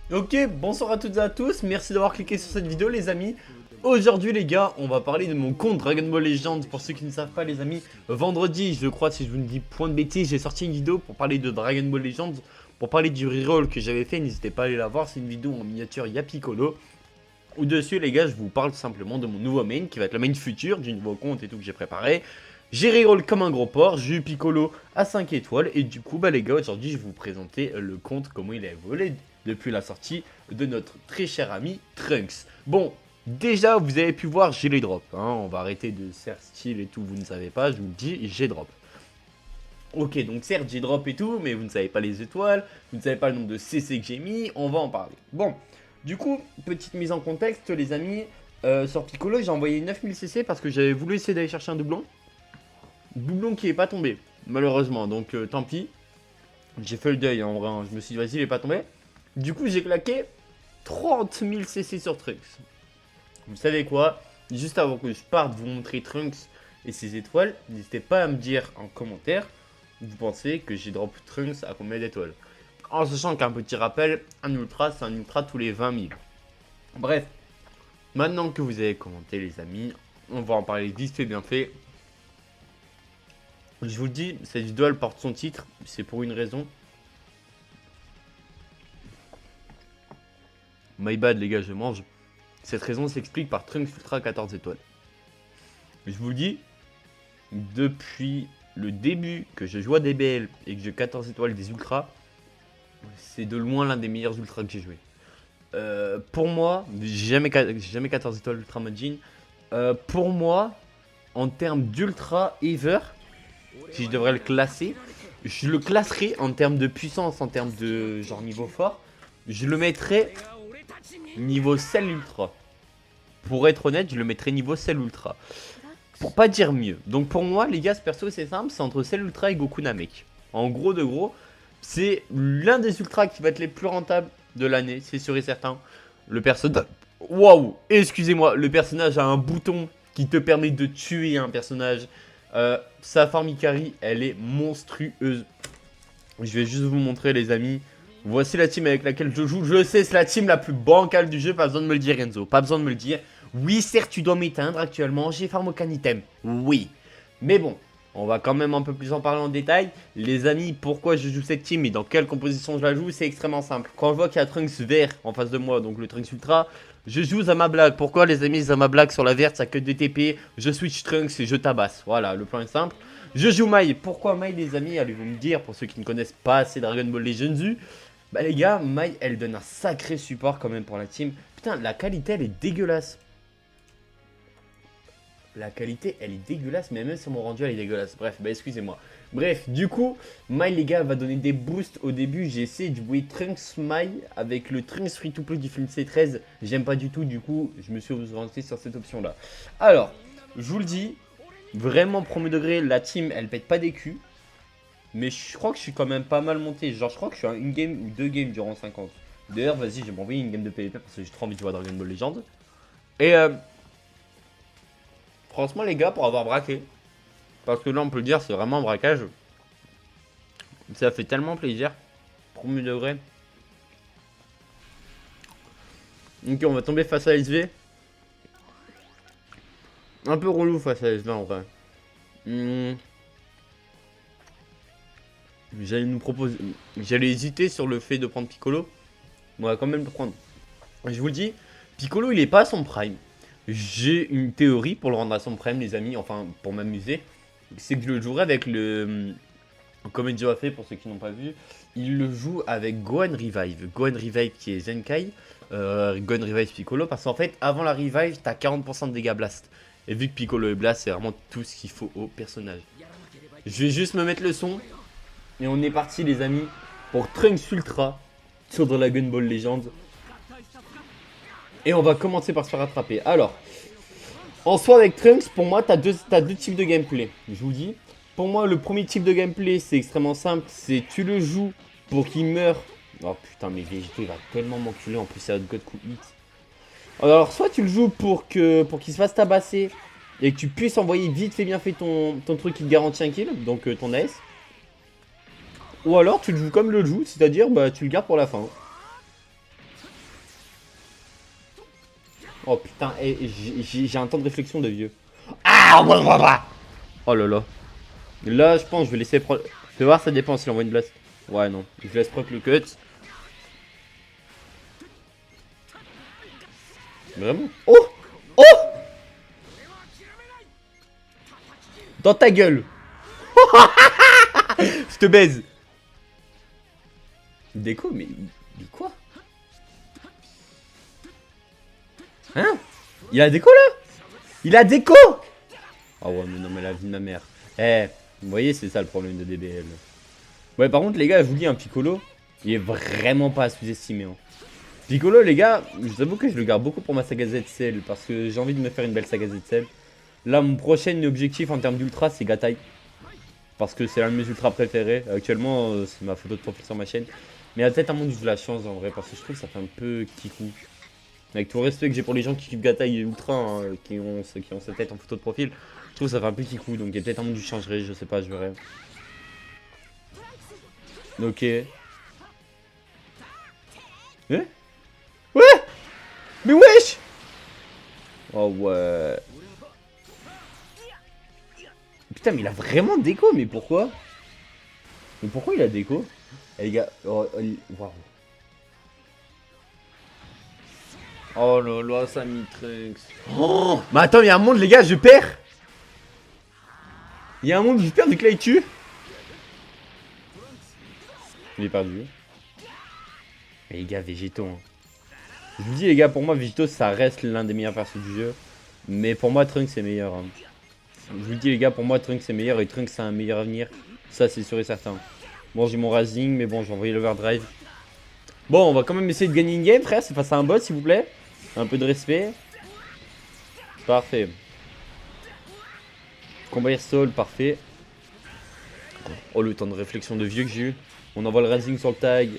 Ok, bonsoir à toutes et à tous, merci d'avoir cliqué sur cette vidéo les amis. Aujourd'hui les gars, on va parler de mon compte Dragon Ball Legends. Pour ceux qui ne savent pas les amis, vendredi je crois, si je vous ne dis point de bêtises, j'ai sorti une vidéo pour parler de Dragon Ball Legends. Pour parler du reroll que j'avais fait, n'hésitez pas à aller la voir, c'est une vidéo en miniature Yapicolo. Où dessus les gars, je vous parle simplement de mon nouveau main, qui va être le main futur, du nouveau compte et tout que j'ai préparé. J'ai reroll comme un gros porc, j'ai eu Piccolo à 5 étoiles, et du coup bah les gars, aujourd'hui je vais vous présenter le compte, comment il a évolué depuis la sortie de notre très cher ami Trunks. Bon, déjà vous avez pu voir, j'ai les drops, hein, on va arrêter de faire style et tout, vous ne savez pas, je vous le dis, j'ai drop. Ok, donc certes j'ai drop et tout, mais vous ne savez pas les étoiles, vous ne savez pas le nombre de CC que j'ai mis, on va en parler. Bon, du coup, petite mise en contexte les amis, sur Piccolo j'ai envoyé 9000 CC parce que j'avais voulu essayer d'aller chercher un doublon. Doublon qui est pas tombé, malheureusement, donc tant pis. J'ai fait le deuil en vrai, hein. Je me suis dit vas-y il est pas tombé. Du coup j'ai claqué 30 000 CC sur Trunks. Vous savez quoi? Juste avant que je parte vous montrer Trunks et ses étoiles, n'hésitez pas à me dire en commentaire, vous pensez que j'ai drop Trunks à combien d'étoiles? En sachant qu'un petit rappel, un ultra c'est un ultra tous les 20 000. Bref, maintenant que vous avez commenté les amis, on va en parler vite fait bien fait. Je vous le dis, cette vidéo elle porte son titre, c'est pour une raison. My bad les gars, je mange. Cette raison s'explique par Trunks Ultra 14 étoiles. Je vous le dis, depuis le début que je joue à DBL et que j'ai 14 étoiles des ultras, c'est de loin l'un des meilleurs ultras que j'ai joué. Pour moi, j'ai jamais 14 étoiles Ultra Majin. Pour moi, en termes d'ultra ever, si je devrais le classer, je le classerais en termes de puissance, en termes de genre niveau fort. Je le mettrais niveau Cell Ultra. Pour être honnête, je le mettrais niveau Cell Ultra. Pour pas dire mieux. Donc pour moi, les gars, ce perso, c'est simple, c'est entre Cell Ultra et Goku Namek. En gros de gros, c'est l'un des ultras qui va être les plus rentables de l'année, c'est sûr et certain. Le personnage... Waouh, excusez-moi, le personnage a un bouton qui te permet de tuer un personnage. Sa forme Ikari, elle est monstrueuse. Je vais juste vous montrer les amis. Voici la team avec laquelle je joue. Je sais, c'est la team la plus bancale du jeu. Pas besoin de me le dire Enzo. Pas besoin de me le dire. Oui, certes, tu dois m'éteindre actuellement. J'ai farm aucun item. Oui. Mais bon, on va quand même un peu plus en parler en détail. Les amis, pourquoi je joue cette team et dans quelle composition je la joue, c'est extrêmement simple. Quand je vois qu'il y a Trunks vert en face de moi, donc le Trunks Ultra, je joue Zama Black. Pourquoi les amis, Zama Black sur la verte, ça que des TP. Je switch Trunks et je tabasse. Voilà, le plan est simple. Je joue Mai. Pourquoi Mai les amis? Allez-vous me dire, pour ceux qui ne connaissent pas assez Dragon Ball Legends. Bah les gars, Mai elle donne un sacré support quand même pour la team. Putain, la qualité elle est dégueulasse. La qualité elle est dégueulasse, mais même sur mon rendu elle est dégueulasse. Bref, bah excusez-moi. Bref, du coup, Mai les gars va donner des boosts. Au début j'ai essayé de jouer Trunks Mai avec le Trunks Free to Play du film C13. J'aime pas du tout, du coup je me suis orienté sur cette option là. Alors, je vous le dis, vraiment premier degré, la team elle pète pas des culs. Mais je crois que je suis quand même pas mal monté. Genre, je crois que je suis à une game ou deux games durant 50. D'ailleurs, vas-y, je vais m'envoyer une game de PvP parce que j'ai trop envie de jouer à Dragon Ball Legends. Et franchement, les gars, pour avoir braqué, parce que là, on peut le dire, c'est vraiment un braquage. Ça fait tellement plaisir. Premier degré. Ok, on va tomber face à SV. Un peu relou face à SV en vrai. J'allais nous proposer. J'allais hésiter sur le fait de prendre Piccolo. On va quand même le prendre. Je vous le dis, Piccolo il est pas à son prime. J'ai une théorie pour le rendre à son prime les amis, enfin pour m'amuser. C'est que je le jouerai avec le... Comme Enzo a fait pour ceux qui n'ont pas vu. Il le joue avec Gohan Revive. Gohan Revive qui est Zenkai. Gohan Revive Piccolo. Parce qu'en fait avant la Revive t'as 40% de dégâts blast. Et vu que Piccolo est blast c'est vraiment tout ce qu'il faut au personnage. Je vais juste me mettre le son. Et on est parti les amis pour Trunks Ultra sur Dragon Ball Legends. Et on va commencer par se faire attraper. Alors, en soi avec Trunks, pour moi, t'as deux types de gameplay. Je vous dis. Pour moi, le premier type de gameplay, c'est extrêmement simple. C'est tu le joues pour qu'il meure. Oh putain, mais Végéto, il va tellement m'enculer. En plus, c'est un God Coup Hit. Alors, soit tu le joues pour qu'il se fasse tabasser et que tu puisses envoyer vite fait bien fait ton truc qui te garantit un kill, donc ton AS. Ou alors, tu le joues comme le joue, c'est-à-dire, bah, tu le gardes pour la fin. Oh putain, j'ai un temps de réflexion de vieux. Ah blablabla. Oh là là. Là, je pense que je vais laisser prendre. Je vais voir, ça dépend s'il envoie une blast. Ouais, non. Je laisse proc le cut. Vraiment? Oh! Oh! Dans ta gueule! Je te baise! Déco, mais quoi? Hein? Il a déco là? Il a déco! Oh ouais, mais non, mais la vie de ma mère. Eh, vous voyez, c'est ça le problème de DBL. Ouais, par contre, les gars, je vous dis, un Piccolo, il est vraiment pas à sous-estimer. Hein. Piccolo, les gars, je vous avoue que je le garde beaucoup pour ma saga Z-Cell parce que j'ai envie de me faire une belle saga Z-Cell. Là, mon prochain objectif en termes d'ultra, c'est Gatai. Parce que c'est l'un de mes ultras préférés. Actuellement, c'est ma photo de profil sur ma chaîne. Mais il y a peut-être un monde où j'ai de la chance en vrai parce que je trouve que ça fait un peu kikou. Avec tout le respect que j'ai pour les gens qui kiffent Gatai et Ultra, hein, qui ont sa tête en photo de profil, je trouve que ça fait un peu kikou. Donc il y a peut-être un monde où je changerai, je sais pas, je verrai. Ok. Ouais. Mais wesh. Oh ouais. Putain, mais il a vraiment déco, mais pourquoi? Mais pourquoi il a déco? Eh les gars, oh, waouh. Oh là là, ça Trunks. Oh, mais attends, il y a un monde, les gars, je perds. Il y a un monde où je perds vu que là il tue. Il est perdu. Mais les gars, Végéto. Hein. Je vous dis, les gars, pour moi, Végéto, ça reste l'un des meilleurs persos du jeu. Mais pour moi, Trunks, c'est meilleur. Hein. Je vous dis, les gars, pour moi, Trunks, c'est meilleur. Et Trunks, c'est un meilleur avenir. Ça, c'est sûr et certain. Bon, j'ai mon Rising, mais bon, j'ai envoyé l'Overdrive. Bon, on va quand même essayer de gagner une game, frère. C'est face à un bot, s'il vous plaît. Un peu de respect. Parfait. Combat Airsoul, parfait. Oh, le temps de réflexion de vieux que j'ai eu. On envoie le Rising sur le tag.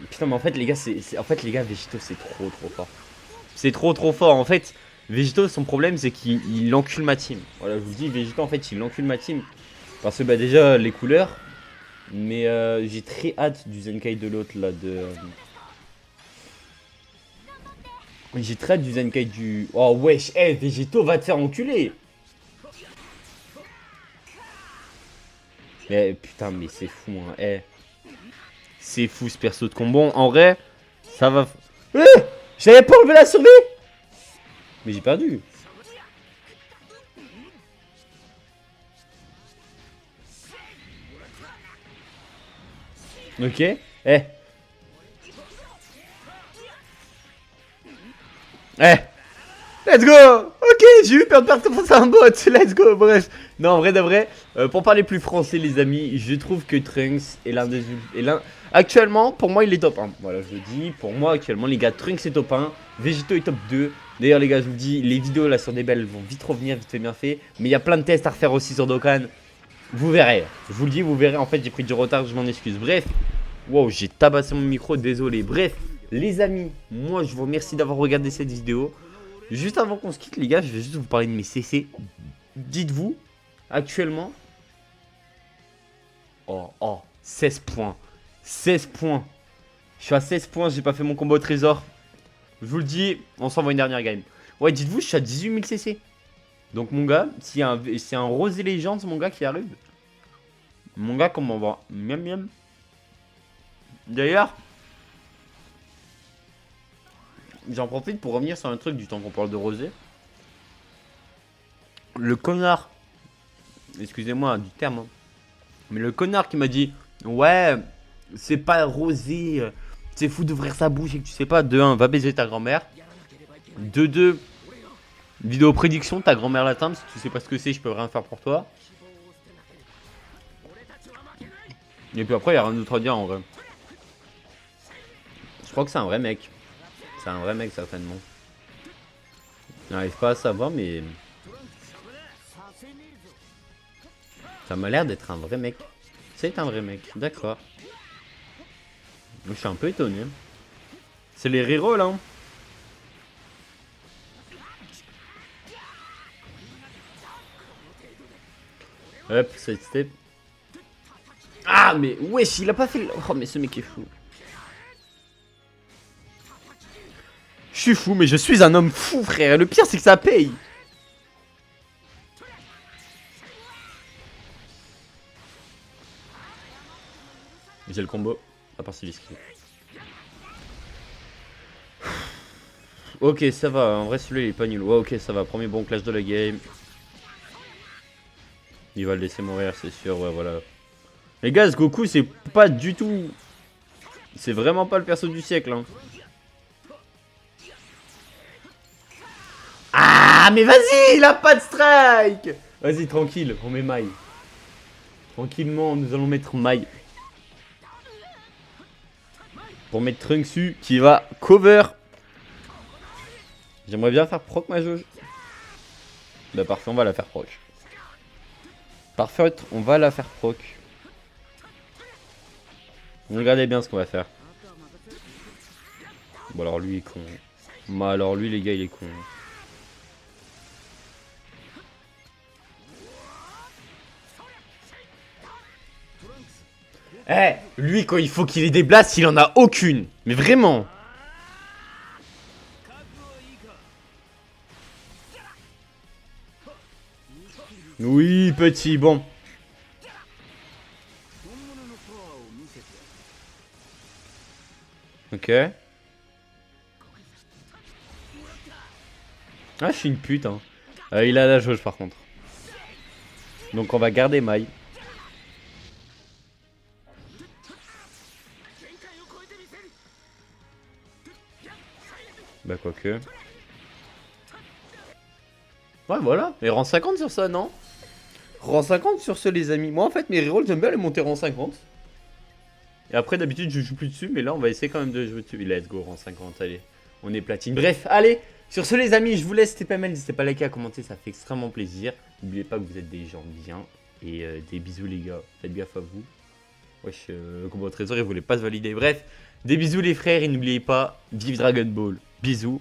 Putain, mais en fait, les gars, en fait, les gars, Végéto, c'est trop fort. C'est trop fort. En fait, Végéto, son problème, c'est qu'il encule ma team. Voilà, je vous dis, Végéto, en fait, il encule ma team. Parce que, bah, déjà, les couleurs. Mais j'ai très hâte du Zenkai de l'autre, là, J'ai très hâte du Zenkai du... Oh, wesh, hey, Végéto, va te faire enculer. Mais, putain, mais c'est fou, hein, hey. C'est fou, ce perso de combo. En vrai, ça va... J'avais pas enlevé la survie. Mais j'ai perdu. Ok. Eh. Let's go. Ok, j'ai eu peur de partir face à un bot. Let's go. Bref. Non, en vrai de vrai, pour parler plus français, les amis, je trouve que Trunks est l'un des... Actuellement, pour moi, il est top 1. Voilà, je le dis. Pour moi, actuellement, les gars, Trunks est top 1. Végéto est top 2. D'ailleurs, les gars, je vous le dis, les vidéos là sur DBL vont vite revenir, vite fait, bien fait. Mais il y a plein de tests à refaire aussi sur Dokkan. Vous verrez. Je vous le dis, vous verrez. En fait, j'ai pris du retard, je m'en excuse. Bref. Wow, j'ai tabassé mon micro, désolé. Bref, les amis, moi, je vous remercie d'avoir regardé cette vidéo. Juste avant qu'on se quitte, les gars, je vais juste vous parler de mes CC. Dites-vous, actuellement... Oh, 16 points. 16 points. Je suis à 16 points, j'ai pas fait mon combo au trésor. Je vous le dis, on s'envoie une dernière game. Ouais, dites-vous, je suis à 18 000 CC. Donc, mon gars, s'il y a un Rosé Legends, mon gars, qui arrive. Mon gars, comment on va? Miam miam. D'ailleurs... J'en profite pour revenir sur un truc du temps qu'on parle de Rosé. Le connard, excusez-moi du terme, hein, mais le connard qui m'a dit ouais, c'est pas Rosé, c'est fou d'ouvrir sa bouche et que tu sais pas. De 1, va baiser ta grand-mère. De 2, vidéo prédiction, ta grand-mère l'atteint. Si tu sais pas ce que c'est, je peux rien faire pour toi. Et puis après, il y a rien d'autre à dire en vrai. Je crois que c'est un vrai mec. C'est un vrai mec certainement. Je n'arrive pas à savoir mais... Ça m'a l'air d'être un vrai mec. C'est un vrai mec, d'accord. Je suis un peu étonné. C'est les rerolls hein. Hop, side step. Ah mais wesh, il a pas fait... Oh mais ce mec est fou. Je suis fou, mais je suis un homme fou, frère. Et le pire, c'est que ça paye. J'ai le combo. À part celui-ci. Ok, ça va. En vrai, celui-là, il est pas nul. Ouais, ok, ça va. Premier bon clash de la game. Il va le laisser mourir, c'est sûr. Ouais, voilà. Les gars, ce Goku, c'est pas du tout... C'est vraiment pas le perso du siècle, hein. Ah, mais vas-y, il a pas de strike. Vas-y, tranquille, on met Mai. Tranquillement, nous allons mettre Mai. Pour mettre Trunksu qui va cover. J'aimerais bien faire proc ma jauge. Bah parfait, on va la faire proc. Parfait, on va la faire proc. Regardez bien ce qu'on va faire. Bon alors lui il est con. Bah alors lui les gars il est con. Eh, lui quand il faut qu'il ait des blasts, il en a aucune. Mais vraiment. Oui, petit, bon. Ok. Ah, je suis une pute, hein. Il a la jauge par contre. Donc on va garder Mai. Bah quoique. Ouais voilà, mais rang 50 sur ça, non? Rang 50 sur ce les amis. Moi en fait mes rerolls j'aime bien les monter rang 50. Et après d'habitude je joue plus dessus, mais là on va essayer quand même de jouer dessus. Let's go rang 50, allez. On est platine. Bref, allez, sur ce les amis, je vous laisse, c'était pas mal, n'hésitez pas à liker, à commenter, ça fait extrêmement plaisir. N'oubliez pas que vous êtes des gens bien. Et des bisous les gars, faites gaffe à vous. Wesh, combo au trésor il voulait pas se valider. Bref, des bisous les frères et n'oubliez pas, vive Dragon Ball. Bisous.